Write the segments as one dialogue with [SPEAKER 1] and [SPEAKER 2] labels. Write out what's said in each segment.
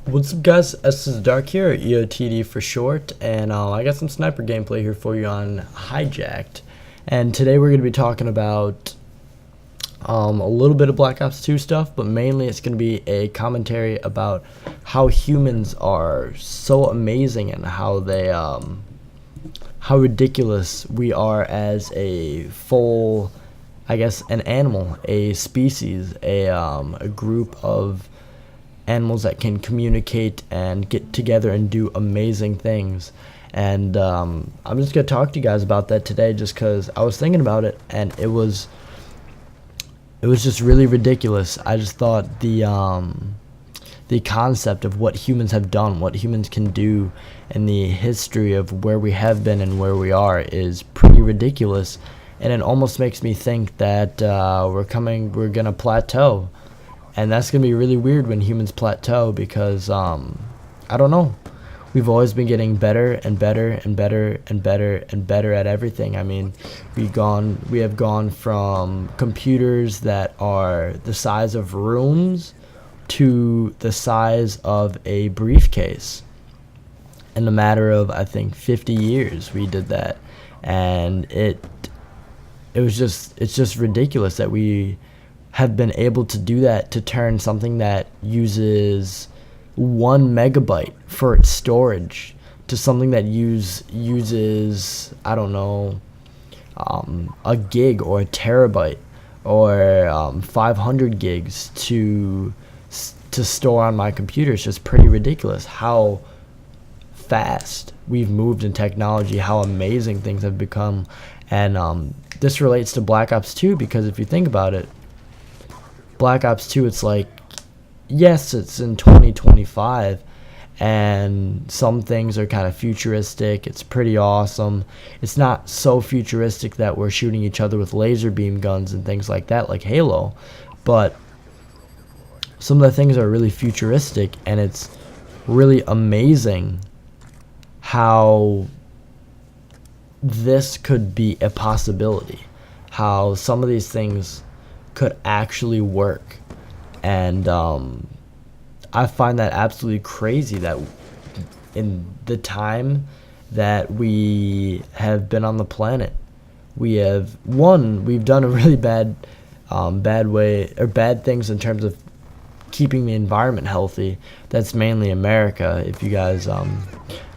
[SPEAKER 1] What's up, guys? S is Dark here, EOTD for short, and I got some sniper gameplay here for you on Hijacked. And today we're going to be talking about a little bit of Black Ops 2 stuff, but mainly it's going to be a commentary about how humans are so amazing and how they how ridiculous we are as a full, I guess, an animal, a species, a group of animals that can communicate and get together and do amazing things. And I'm just gonna talk to you guys about that today, just because I was thinking about it and it was just really ridiculous. I just thought the concept of what humans have done, what humans can do, and the history of where we have been and where we are is pretty ridiculous. And it almost makes me think that we're gonna plateau. And that's going to be really weird when humans plateau because, I don't know. We've always been getting better and better and better and better and better at everything. I mean, we have gone from computers that are the size of rooms to the size of a briefcase. In a matter of, I think, 50 years, we did that. And it's just ridiculous that we have been able to do that, to turn something that uses 1 megabyte for its storage to something that uses, I don't know, a gig or a terabyte or 500 gigs to store on my computer. It's just pretty ridiculous how fast we've moved in technology, how amazing things have become. And this relates to Black Ops 2 because if you think about it, Black Ops 2, it's like, yes, it's in 2025, and some things are kind of futuristic. It's pretty awesome. It's not so futuristic that we're shooting each other with laser beam guns and things like that, like Halo, but some of the things are really futuristic, and it's really amazing how this could be a possibility, how some of these things could actually work. And I find that absolutely crazy that in the time that we have been on the planet, we've done a really bad things in terms of keeping the environment healthy. That's mainly America, if you guys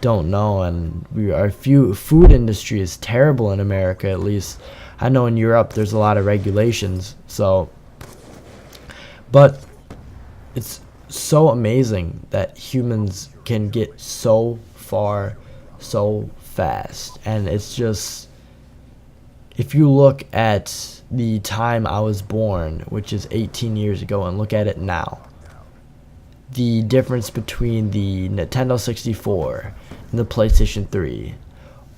[SPEAKER 1] don't know. And our food industry is terrible in America. At least I know in Europe there's a lot of regulations. But it's so amazing that humans can get so far so fast. And it's just, if you look at the time I was born, which is 18 years ago, and look at it now, the difference between the Nintendo 64 and the PlayStation 3,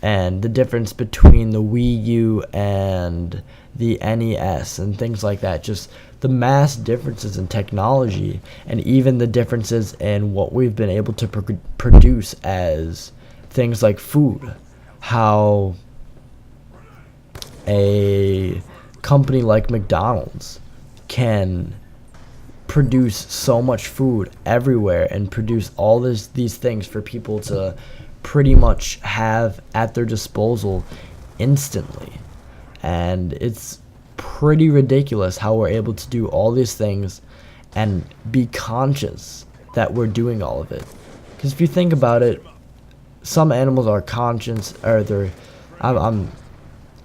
[SPEAKER 1] and the difference between the Wii U and the NES and things like that, just the mass differences in technology, and even the differences in what we've been able to produce as things like food. How a company like McDonald's can produce so much food everywhere and produce all these things for people to pretty much have at their disposal instantly. And it's pretty ridiculous how we're able to do all these things and be conscious that we're doing all of it. Because if you think about it, some animals are conscious, or I'm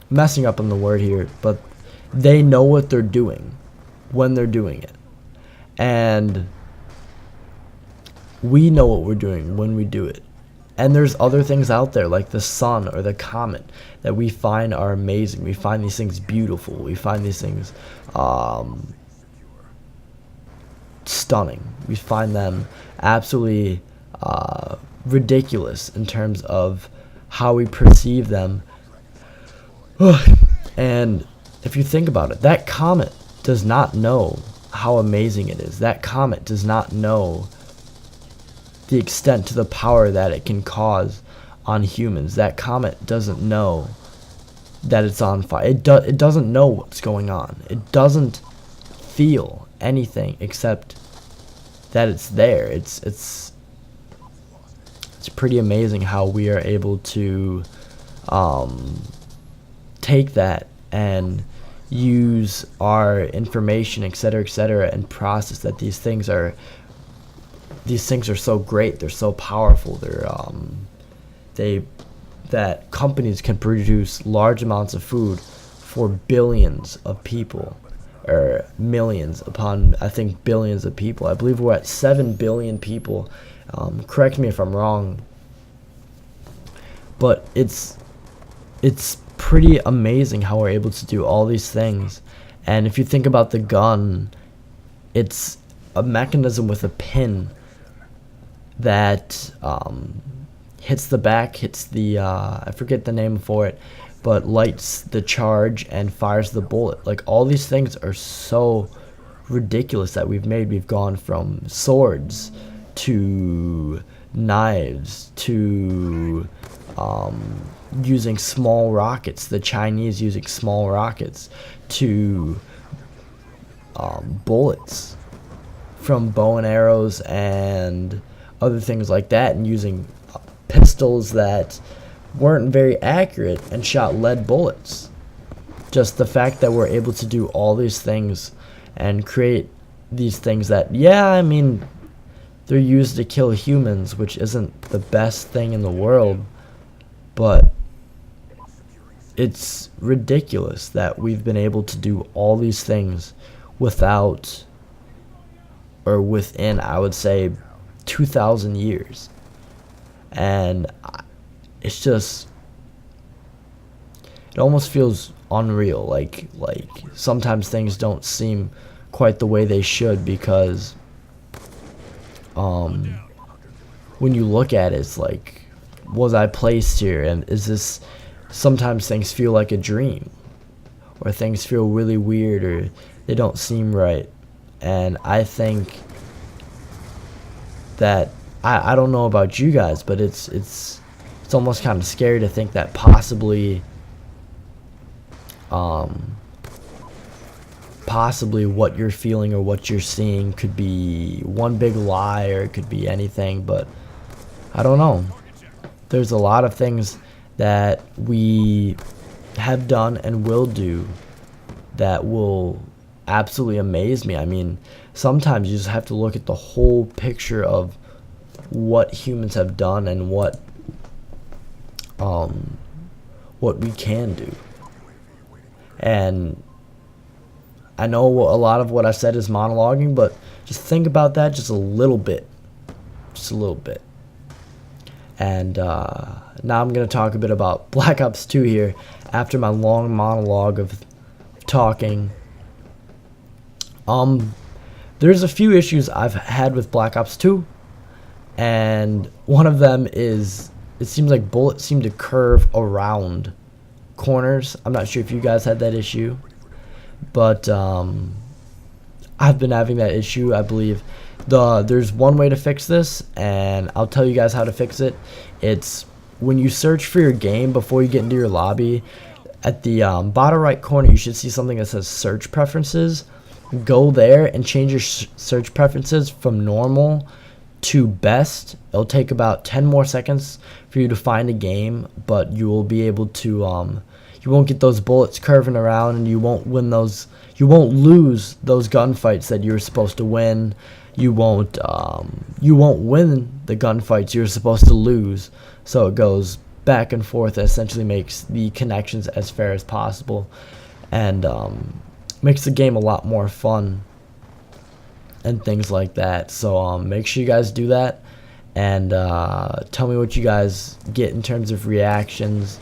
[SPEAKER 1] messing up on the word here, but they know what they're doing when they're doing it. And we know what we're doing when we do it. And there's other things out there like the sun or the comet that we find are amazing. We find these things beautiful. We find these things stunning. We find them absolutely ridiculous in terms of how we perceive them. And if you think about it, that comet does not know how amazing it is. That comet does not know the extent to the power that it can cause on humans. That comet doesn't know that it's on fire. It doesn't know what's going on. It doesn't feel anything except that it's there. It's pretty amazing how we are able to take that and use our information, etc., and process that. These things are so great. They're so powerful. That companies can produce large amounts of food for billions of people, or millions upon, I think, billions of people. I believe we're at 7 billion people. Correct me if I'm wrong, but it's pretty amazing how we're able to do all these things. And if you think about the gun, it's a mechanism with a pin that hits the back, hits the I forget the name for it, but lights the charge and fires the bullet. Like, all these things are so ridiculous that we've made. We've gone from swords to knives to using small rockets, the Chinese using small rockets, to bullets from bow and arrows and other things like that, and using pistols that weren't very accurate and shot lead bullets. Just the fact that we're able to do all these things and create these things that, yeah, I mean, they're used to kill humans, which isn't the best thing in the world, but it's ridiculous that we've been able to do all these things without, or within, I would say, 2,000 years. And it's just, it almost feels unreal. Like sometimes things don't seem quite the way they should, because when you look at it, it's like, was I placed here? And is this, sometimes things feel like a dream, or things feel really weird, or they don't seem right. And I think that, I don't know about you guys, but it's almost kind of scary to think that possibly what you're feeling or what you're seeing could be one big lie, or it could be anything. But I don't know. There's a lot of things that we have done and will do that will absolutely amaze me. I mean, sometimes you just have to look at the whole picture of what humans have done and what we can do. And I know a lot of what I said is monologuing, but just think about that just a little bit. And now I'm going to talk a bit about Black Ops 2 here, after my long monologue of talking. There's a few issues I've had with Black Ops 2, and one of them is, it seems like bullets seem to curve around corners. I'm not sure if you guys had that issue, but I've been having that issue. I believe there's one way to fix this, and I'll tell you guys how to fix it. It's when you search for your game before you get into your lobby, at the bottom right corner you should see something that says search preferences. Go there and change your search preferences from normal to best. It'll take about 10 more seconds for you to find a game, but you will be able to you won't get those bullets curving around, and you won't lose those gunfights that you're supposed to win. You won't win the gunfights you're supposed to lose. So it goes back and forth. It essentially makes the connections as fair as possible, and makes the game a lot more fun and things like that. So make sure you guys do that, and tell me what you guys get in terms of reactions,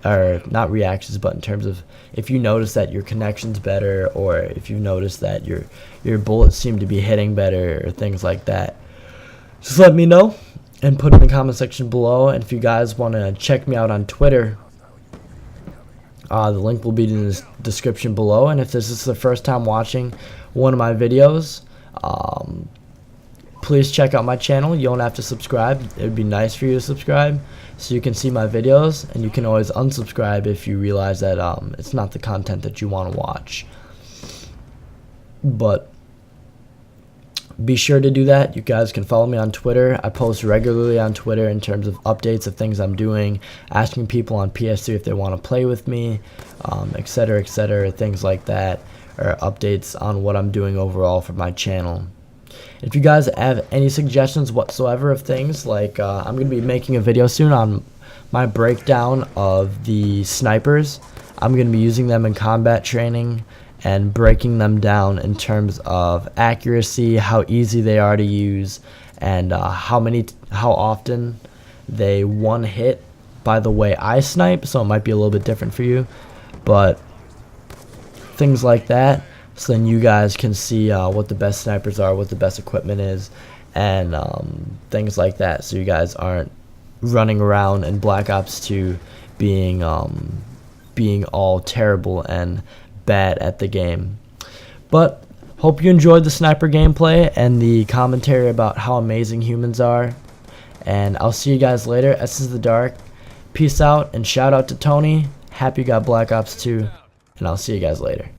[SPEAKER 1] or not reactions, but in terms of if you notice that your connection's better, or if you notice that your bullets seem to be hitting better, or things like that. Just let me know and put it in the comment section below. And if you guys want to check me out on Twitter, the link will be in the description below. And if this is the first time watching one of my videos, please check out my channel. You don't have to subscribe. It would be nice for you to subscribe so you can see my videos, and you can always unsubscribe if you realize that it's not the content that you want to watch. But be sure to do that. You guys can follow me on Twitter. I post regularly on Twitter in terms of updates of things I'm doing, asking people on PS3 if they want to play with me, etc., things like that, or updates on what I'm doing overall for my channel. If you guys have any suggestions whatsoever of things, like I'm going to be making a video soon on my breakdown of the snipers. I'm going to be using them in combat training and breaking them down in terms of accuracy, how easy they are to use, and how often they one hit by the way I snipe. So it might be a little bit different for you, but things like that, so then you guys can see what the best snipers are, what the best equipment is, and things like that, so you guys aren't running around in Black Ops 2 being all terrible and bad at the game. But hope you enjoyed the sniper gameplay and the commentary about how amazing humans are, and I'll see you guys later. This is the Dark. Peace out, and shout out to Tony. Happy you got Black Ops 2, and I'll see you guys later.